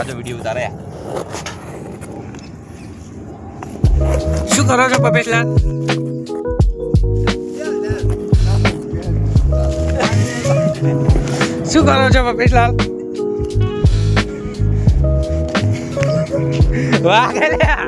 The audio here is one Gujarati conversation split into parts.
આજો વિડીયો ઉતારે શું કરો છો પપેશલાલ? શું કરો છો પપેશલાલ? વાહ કર્યા.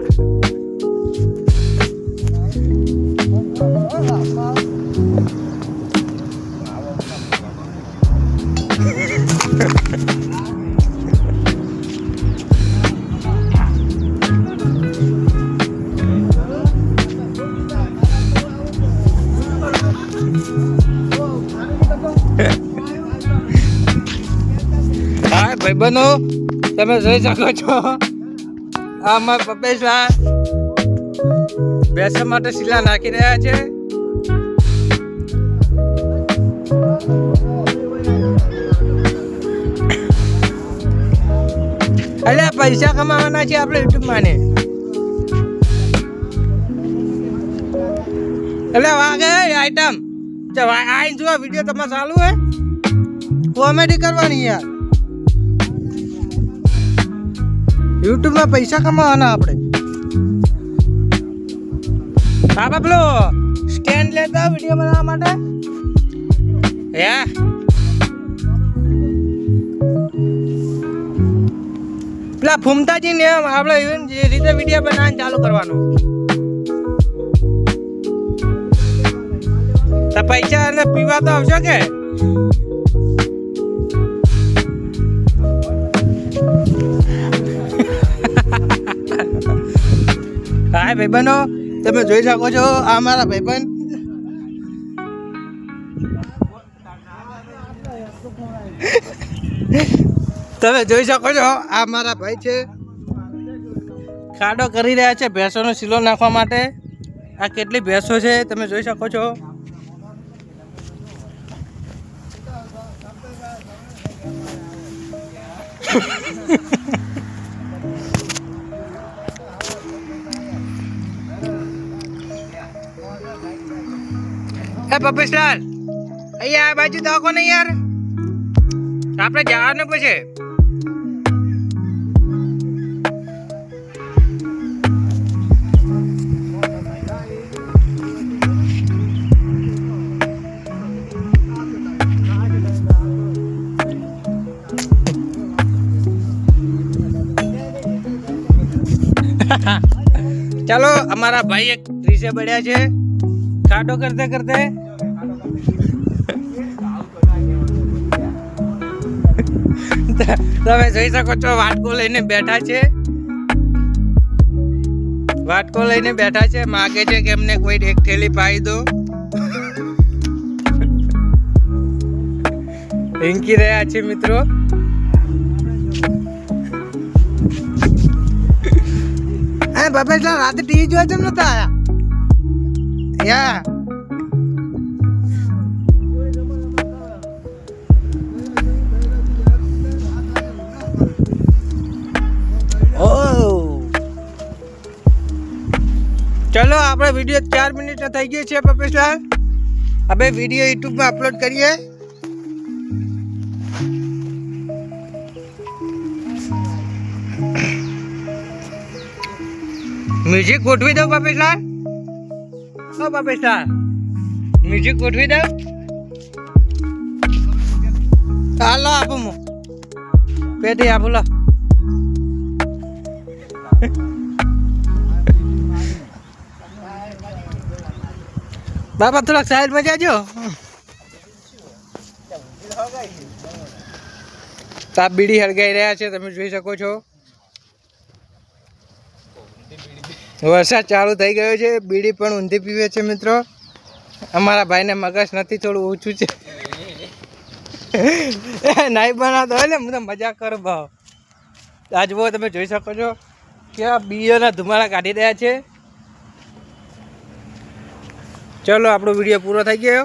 હા ભાઈબંધો, તમે જોઈ શકો છો આમાં પપેશલાલ બેસવા માટે શીલા નાખી રહ્યા છે. એટલે પૈસા કમાવાના છે આપણે યુટ્યુબ માં ને. એટલે વાગે આઈટમ આઈને જો વિડીયો તમારે ચાલુ હે કોમેડી કરવાની યાર. યુટ્યુબ માં પૈસા કમાવાના આપણે. હા બાપલો સ્ટેન્ડ લેતા વિડીયો બનાવવા માટે હે. પેલા ફૂમતાજી ને આપણે જે રીતે વિડીયો બનાવવાનું ચાલુ કરવાનું. તો પૈસા અને પીવા તો આવશો કે? હા ભાઈબંધો, તમે જોઈ શકો છો આ મારા ભાઈબંધ. તમે જોઈ શકો છો આ મારા ભાઈ છે. ખાડો કરી રહ્યા છે ભેંસોનો શીલો નાખવા માટે. આ કેટલી ભેંસો છે તમે જોઈ શકો છો. એ પપેશલાલ અહીંયા આ બાજુ દાખો ને યાર, આપણે જવાનું પછી. ચાલો અમારા ભાઈ એક રીસે બળ્યા છે ખાડો કરતે કરતે. તમે જોઈ શકો છો વાટકો લઈને બેઠા છે. વાટકો લઈને બેઠા છે, માગે છે કે એમને કોઈ એક થેલી પાઈ દો. હિંકી રહ્યા છે મિત્રો. હે પપેશલાલ રાતે ટીવી જોવા કેમ નતા આયા યા? ચલો આપણે વિડીયો 4 મિનિટ થઈ ગયો છે પપેશલાલ. હવે વિડીયો યુટ્યુબ માં અપલોડ કરીએ. મ્યુઝિક ગોઠવી દઉં પપેશલાલ? ઓ પપેશલાલ મ્યુઝિક ગોઠવી દઉં? ચાલો આપો હું પેટી આપો લો. બાબા થોડાક સાઈડમાં જાજો. તાપ બીડી હળગાઈ રહ્યા છે તમે જોઈ શકો છો. વરસાદ ચાલુ થઈ ગયો છે. બીડી પણ ઊંધી પીવે છે મિત્રો. અમારા ભાઈને મગજ નથી, થોડું ઓછું છે. નહીં બનાવતો હોય ને હું તો મજાક કરું ભાવ. આજ બહુ તમે જોઈ શકો છો કે આ બીડીઓના ધુમાડા કાઢી રહ્યા છે. ચલો આપણો વિડીયો પૂરો થઈ ગયો.